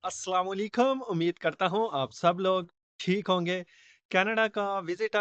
अस्सलाम वालेकुम। उम्मीद करता हूँ आप सब लोग ठीक होंगे। कनाडा का विजिट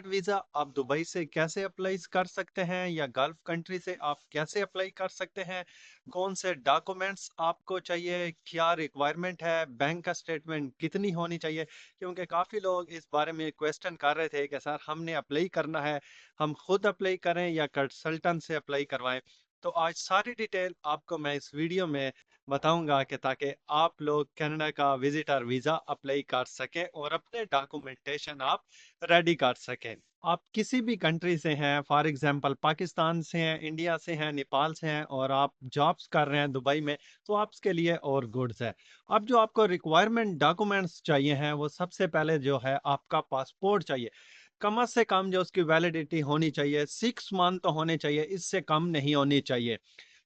वीज़ा आप दुबई से कैसे अप्लाई कर सकते हैं या गल्फ कंट्री से आप कैसे अप्लाई कर सकते हैं? कौन से डॉक्यूमेंट्स आपको चाहिए? क्या रिक्वायरमेंट है? बैंक का स्टेटमेंट कितनी होनी चाहिए? क्योंकि काफ़ी लोग इस बारे में क्वेश्चन कर रहे थे कि सर हमने अप्लाई करना है, हम खुद अप्लाई करें या कंसल्टेंट से अप्लाई करवाएं? तो आज सारी डिटेल आपको मैं इस वीडियो में बताऊंगा कि ताकि आप लोग कनाडा का विजिटर वीज़ा अप्लाई कर सकें और अपने डॉक्यूमेंटेशन आप रेडी कर सकें। आप किसी भी कंट्री से हैं, फॉर एग्जांपल पाकिस्तान से हैं, इंडिया से हैं, नेपाल से हैं और आप जॉब्स कर रहे हैं दुबई में, तो आपके लिए और गुड्स है। अब जो आपको रिक्वायरमेंट डॉक्यूमेंट्स चाहिए हैं वो सबसे पहले जो है आपका पासपोर्ट चाहिए। कम से कम जो उसकी वैलिडिटी होनी चाहिए 6 मंथ तो होने चाहिए, इससे कम नहीं होनी चाहिए।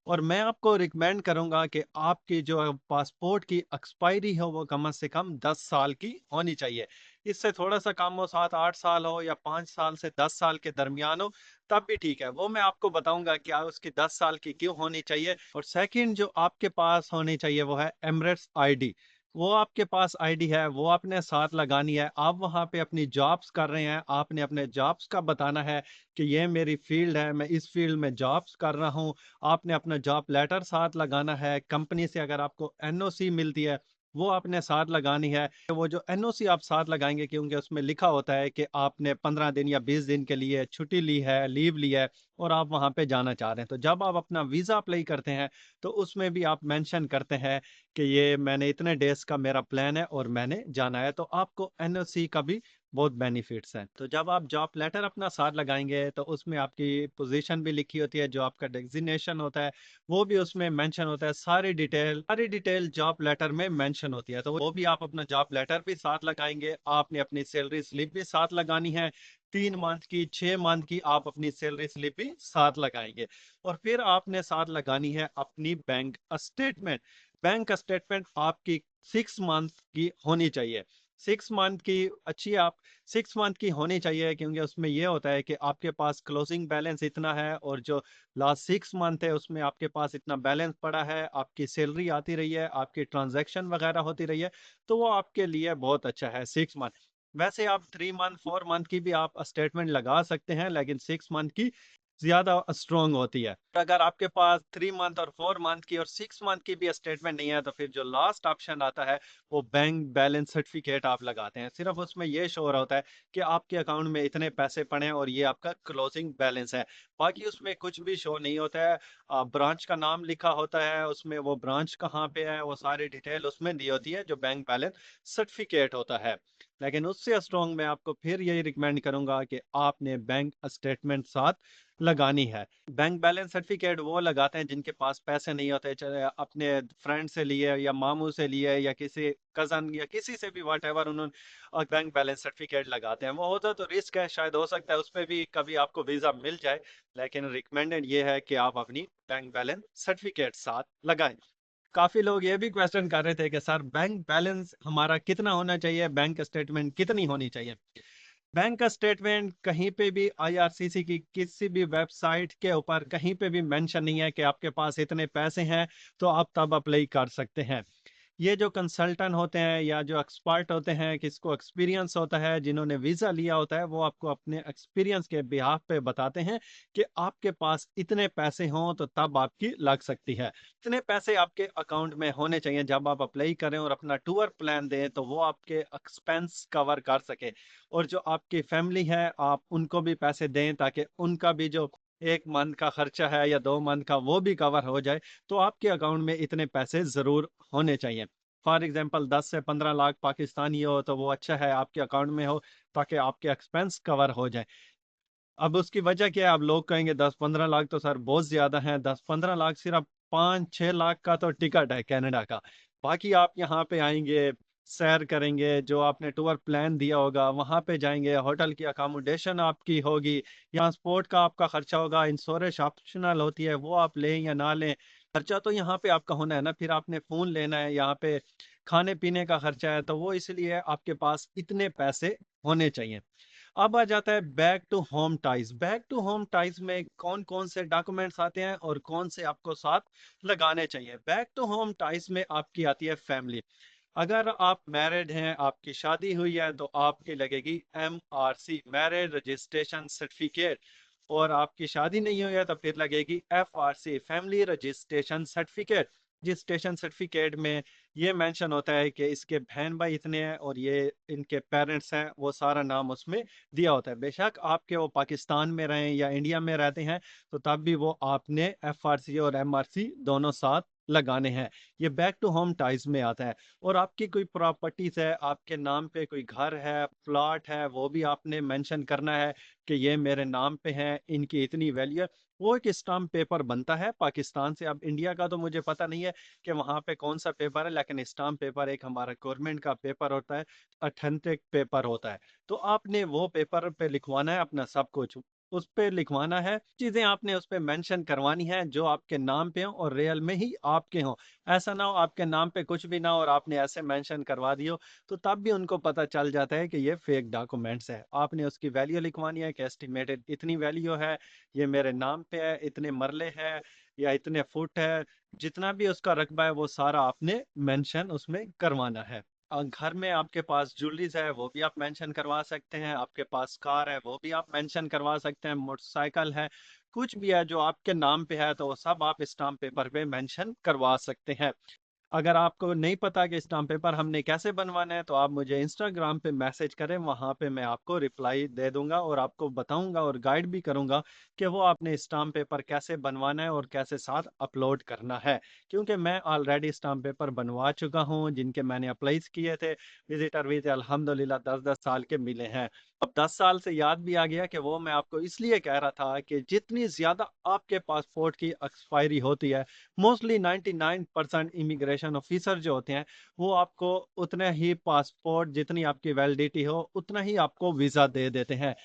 और मैं आपको रिकमेंड करूंगा कि आपकी जो पासपोर्ट की एक्सपायरी हो वो कम से कम 10 साल की होनी चाहिए। इससे थोड़ा सा कम हो, 7-8 साल हो या 5 साल से 10 साल के दरमियान हो, तब भी ठीक है। वो मैं आपको बताऊंगा कि उसकी 10 साल की क्यों होनी चाहिए। और सेकंड जो आपके पास होनी चाहिए वो है एमरेट्स आईडी। वो आपके पास आईडी है वो आपने साथ लगानी है। आप वहाँ पे अपनी जॉब्स कर रहे हैं, आपने अपने जॉब्स का बताना है कि ये मेरी फील्ड है, मैं इस फील्ड में जॉब्स कर रहा हूँ। आपने अपना जॉब लेटर साथ लगाना है। कंपनी से अगर आपको एनओसी मिलती है वो आपने साथ लगानी है। वो जो एनओसी आप साथ लगाएंगे क्योंकि उसमें लिखा होता है कि आपने 15 दिन या 20 दिन के लिए छुट्टी ली है, लीव ली है और आप वहां पे जाना चाह रहे हैं। तो जब आप अपना वीजा अप्लाई करते हैं तो उसमें भी आप मेंशन करते हैं कि ये मैंने इतने डेज का मेरा प्लान है और मैंने जाना है। तो आपको एनओसी का भी बहुत बेनिफिट्स हैं। तो जब आप जॉब लेटर अपना साथ लगाएंगे तो उसमें आपकी पोजीशन भी लिखी होती है, जो आपका डेजिग्नेशन होता है वो भी उसमें मेंशन होता है। सारी डिटेल जॉब लेटर में मेंशन होती है। तो वो भी आप अपना जॉब लेटर भी साथ लगाएंगे। आपने अपनी सैलरी स्लिप भी साथ लगानी है, 3 मंथ की, 6 मंथ की आप अपनी सैलरी स्लिप भी साथ लगाएंगे। और फिर आपने साथ लगानी है अपनी बैंक स्टेटमेंट। बैंक स्टेटमेंट आपकी 6 मंथ की होनी चाहिए। 6 मंथ की अच्छी आप 6 मंथ की होनी चाहिए, क्योंकि उसमें यह होता है कि आपके पास क्लोजिंग बैलेंस इतना है और जो लास्ट 6 मंथ है उसमें आपके पास इतना बैलेंस पड़ा है, आपकी सैलरी आती रही है, आपकी ट्रांजैक्शन वगैरह होती रही है। तो वो आपके लिए बहुत अच्छा है 6 मंथ। वैसे आप 3 मंथ 4 मंथ की भी आप स्टेटमेंट लगा सकते हैं, लेकिन 6 मंथ की ज्यादा स्ट्रोंग होती है। अगर आपके पास 3 मंथ और 4 मंथ की और 6 मंथ की भी स्टेटमेंट नहीं है तो फिर जो लास्ट ऑप्शन आता है वो बैंक बैलेंस सर्टिफिकेट आप लगाते हैं। सिर्फ उसमें ये शो होता है कि आपके अकाउंट में इतने पैसे पड़े हैं और ये आपका क्लोजिंग बैलेंस है। बाकी उसमें कुछ भी शो नहीं होता है। ब्रांच का नाम लिखा होता है उसमें, वो ब्रांच कहाँ पे है वो सारी डिटेल उसमें दी होती है जो बैंक बैलेंस सर्टिफिकेट होता है। लेकिन उससे स्ट्रॉन्ग मैं आपको फिर यही रिकमेंड करूंगा कि आपने बैंक स्टेटमेंट साथ लगानी है। बैंक बैलेंस सर्टिफिकेट वो लगाते हैं जिनके पास पैसे नहीं होते, चाहे अपने फ्रेंड से लिए या मामू से लिए या किसी कजन या किसी से भी, वट एवर, उन्होंने बैंक बैलेंस सर्टिफिकेट लगाते हैं। वो होता तो रिस्क है, शायद हो सकता है उस पर भी कभी आपको वीजा मिल जाए। लेकिन रिकमेंडेड ये है कि आप अपनी बैंक बैलेंस सर्टिफिकेट साथ लगाएं। काफी लोग ये भी क्वेश्चन कर रहे थे कि सर बैंक बैलेंस हमारा कितना होना चाहिए, बैंक स्टेटमेंट कितनी होनी चाहिए। बैंक का स्टेटमेंट कहीं पे भी आईआरसीसी की किसी भी वेबसाइट के ऊपर कहीं पे भी मेंशन नहीं है कि आपके पास इतने पैसे हैं तो आप तब अप्लाई कर सकते हैं। ये जो कंसल्टेंट होते हैं या जो एक्सपर्ट होते हैं, किसको एक्सपीरियंस होता है, जिन्होंने वीज़ा लिया होता है, वो आपको अपने एक्सपीरियंस के बिहाफ पे बताते हैं कि आपके पास इतने पैसे हों तो तब आपकी लग सकती है। इतने पैसे आपके अकाउंट में होने चाहिए जब आप अप्लाई करें और अपना टूर प्लान दें तो वो आपके एक्सपेंस कवर कर सके। और जो आपकी फैमिली है आप उनको भी पैसे दें ताकि उनका भी जो 1 मंथ का खर्चा है या 2 मंथ का वो भी कवर हो जाए। तो आपके अकाउंट में इतने पैसे जरूर होने चाहिए। फॉर एग्जांपल 10 से 15 लाख पाकिस्तानी हो तो वो अच्छा है आपके अकाउंट में हो, ताकि आपके एक्सपेंस कवर हो जाए। अब उसकी वजह क्या है? अब लोग कहेंगे 10-15 लाख तो सर बहुत ज्यादा है। 10-15 लाख सिर्फ 5-6 लाख का तो टिकट है कनाडा का। बाकी आप यहाँ पे आएंगे, सैर करेंगे, जो आपने टूर प्लान दिया होगा वहां पे जाएंगे, होटल की अकोमोडेशन आपकी होगी, ट्रांसपोर्ट का आपका खर्चा होगा, इंश्योरेंस ऑप्शनल होती है वो आप लें या ना लें, खर्चा तो यहाँ पे आपका होना है ना। फिर आपने फोन लेना है, यहाँ पे खाने पीने का खर्चा है, तो वो इसलिए आपके पास इतने पैसे होने चाहिए। अब आ जाता है back to home ties. Back to home ties में कौन कौन से डॉक्यूमेंट्स आते हैं और कौन से आपको साथ लगाने चाहिए। बैक टू होम टाइज में आपकी आती है फैमिली। अगर आप मैरिड हैं, आपकी शादी हुई है, तो आपकी लगेगी MRC, मैरिज रजिस्ट्रेशन सर्टिफिकेट। और आपकी शादी नहीं हुई है तो फिर लगेगी FRC, family registration certificate. Registration certificate में ये मेंशन होता है कि इसके बहन भाई इतने हैं और ये इनके पेरेंट्स हैं, वो सारा नाम उसमें दिया होता है। बेशक आपके वो पाकिस्तान में रहें या इंडिया में रहते हैं, तो तब भी वो आपने FRC और MRC दोनों साथ लगाने हैं। ये बैक टू होम टाइज में आता है। और आपकी कोई प्रॉपर्टीज है, आपके नाम पे कोई घर है, प्लॉट है, वो भी आपने मेंशन करना है कि ये मेरे नाम पे हैं, इनकी इतनी वैल्यू है। वो एक स्टाम्प पेपर बनता है पाकिस्तान से। अब इंडिया का तो मुझे पता नहीं है कि वहाँ पे कौन सा पेपर है, लेकिन स्टाम्प पेपर एक हमारा गवर्नमेंट का पेपर होता है, ऑथेंटिक पेपर होता है। तो आपने वो पेपर पे लिखवाना है अपना सब कुछ, उस पे लिखवाना है, चीजें आपने उस पे मेंशन करवानी है जो आपके नाम पे हो और रियल में ही आपके हो। ऐसा ना हो आपके नाम पे कुछ भी ना हो और आपने ऐसे मेंशन करवा दियो, तो तब भी उनको पता चल जाता है कि ये फेक डॉक्यूमेंट्स है। आपने उसकी वैल्यू लिखवानी है कि एस्टिमेटेड इतनी वैल्यू है, ये मेरे नाम पे है, इतने मरले हैं या इतने फुट है, जितना भी उसका रकबा है वो सारा आपने मेंशन उसमें करवाना है। घर में आपके पास ज्वेलरीज है वो भी आप मेंशन करवा सकते हैं, आपके पास कार है वो भी आप मेंशन करवा सकते हैं, मोटरसाइकिल है, कुछ भी है जो आपके नाम पे है तो वो सब आप स्टाम्प पेपर पे मेंशन करवा सकते हैं। अगर आपको नहीं पता कि स्टाम्प पेपर हमने कैसे बनवाना है, तो आप मुझे इंस्टाग्राम पे मैसेज करें, वहाँ पे मैं आपको रिप्लाई दे दूंगा और आपको बताऊंगा और गाइड भी करूंगा कि वो आपने स्टाम्प पेपर कैसे बनवाना है और कैसे साथ अपलोड करना है। क्योंकि मैं ऑलरेडी स्टाम्प पेपर बनवा चुका हूँ, जिनके मैंने अप्लाई किए थे विजिटर वीजे, अल्हम्दुलिल्लाह 10-10 साल के मिले हैं। अब 10 साल से याद भी आ गया कि वो मैं आपको इसलिए कह रहा था कि जितनी ज्यादा आपके पासपोर्ट की एक्सपायरी होती है, मोस्टली 99% इमिग्रेशन ऑफिसर जो होते हैं, वो आपको उतने ही पासपोर्ट, जितनी आपकी वैलिडिटी हो उतना ही आपको वीज़ा दे देते हैं।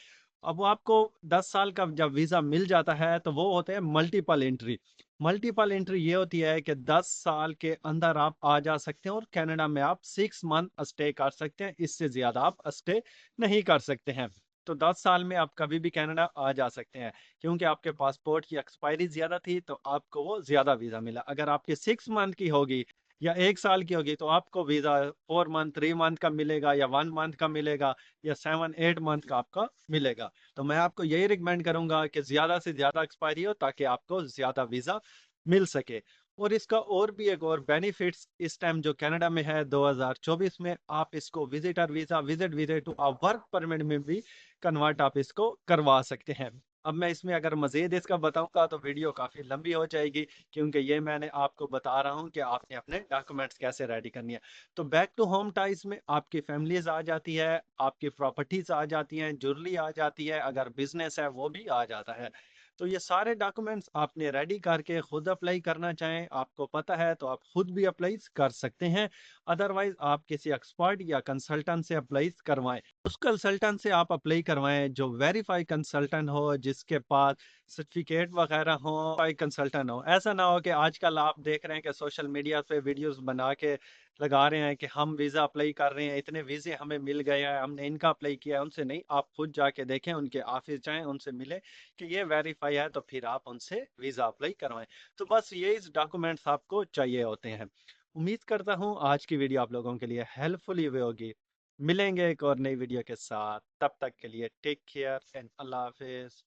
अब वो आपको 10 साल का जब वीज़ा मिल जाता है तो वो होते हैं मल्टीपल एंट्री। मल्टीपल एंट्री ये होती है कि 10 साल के अंदर आप आ जा सकते हैं और कनाडा में आप 6 मंथ स्टे कर सकते हैं, इससे ज़्यादा आप स्टे नहीं कर सकते हैं। तो 10 साल में आप कभी भी कनाडा आ जा सकते हैं। क्योंकि आपके पासपोर्ट की एक्सपायरी ज्यादा थी तो आपको वो ज्यादा वीजा मिला। अगर आपकी 6 मंथ की होगी या 1 साल की होगी तो आपको वीजा 4 मंथ 3 मंथ का मिलेगा या 1 मंथ का मिलेगा या 7-8 मंथ का आपका मिलेगा। तो मैं आपको यही रिकमेंड करूंगा कि ज्यादा से ज्यादा एक्सपायरी हो ताकि आपको ज्यादा वीजा मिल सके। और इसका और भी एक और बेनिफिट्स इस टाइम जो कनाडा में है 2024 में, आप इसको visitor visa, visit visa to work permit में भी कन्वर्ट आप इसको करवा सकते हैं। अब मैं इसमें अगर मज़ीद इसका बताऊंगा तो वीडियो काफ़ी लंबी हो जाएगी, क्योंकि ये मैंने आपको बता रहा हूँ कि आपने अपने डॉक्यूमेंट्स कैसे रेडी करनी है। तो बैक टू होम टाइज में आपकी फैमिलीज आ जाती है, आपकी प्रॉपर्टीज आ जाती हैं, ज्वेलरी आ जाती है, अगर बिजनेस है वो भी आ जाता है। तो ये सारे डॉक्यूमेंट्स आपने रेडी करके खुद अप्लाई करना चाहें, आपको पता है तो आप खुद भी अप्लाई कर सकते हैं। अदरवाइज आप किसी एक्सपर्ट या कंसल्टेंट से अप्लाई करवाएं। उस कंसल्टेंट से आप अप्लाई करवाएं जो वेरीफाई कंसल्टेंट हो, जिसके पास सर्टिफिकेट वगैरह हो, वेरीफाई कंसल्टेंट हो। ऐसा ना हो कि आजकल आप देख रहे हैं कि सोशल मीडिया पे वीडियोस बना के लगा रहे हैं कि हम वीज़ा अप्लाई कर रहे हैं, इतने वीज़े हमें मिल गए हैं, हमने इनका अप्लाई किया है। उनसे नहीं, आप खुद जाके देखें, उनके ऑफिस जाएं, उनसे मिले कि ये वेरीफाई है, तो फिर आप उनसे वीज़ा अप्लाई करवाएं। तो बस ये इस डॉक्यूमेंट्स आपको चाहिए होते हैं। उम्मीद करता हूँ आज की वीडियो आप लोगों के लिए हेल्पफुल हुई होगी। मिलेंगे एक और नई वीडियो के साथ, तब तक के लिए टेक केयर एंड अल्लाह हाफिज।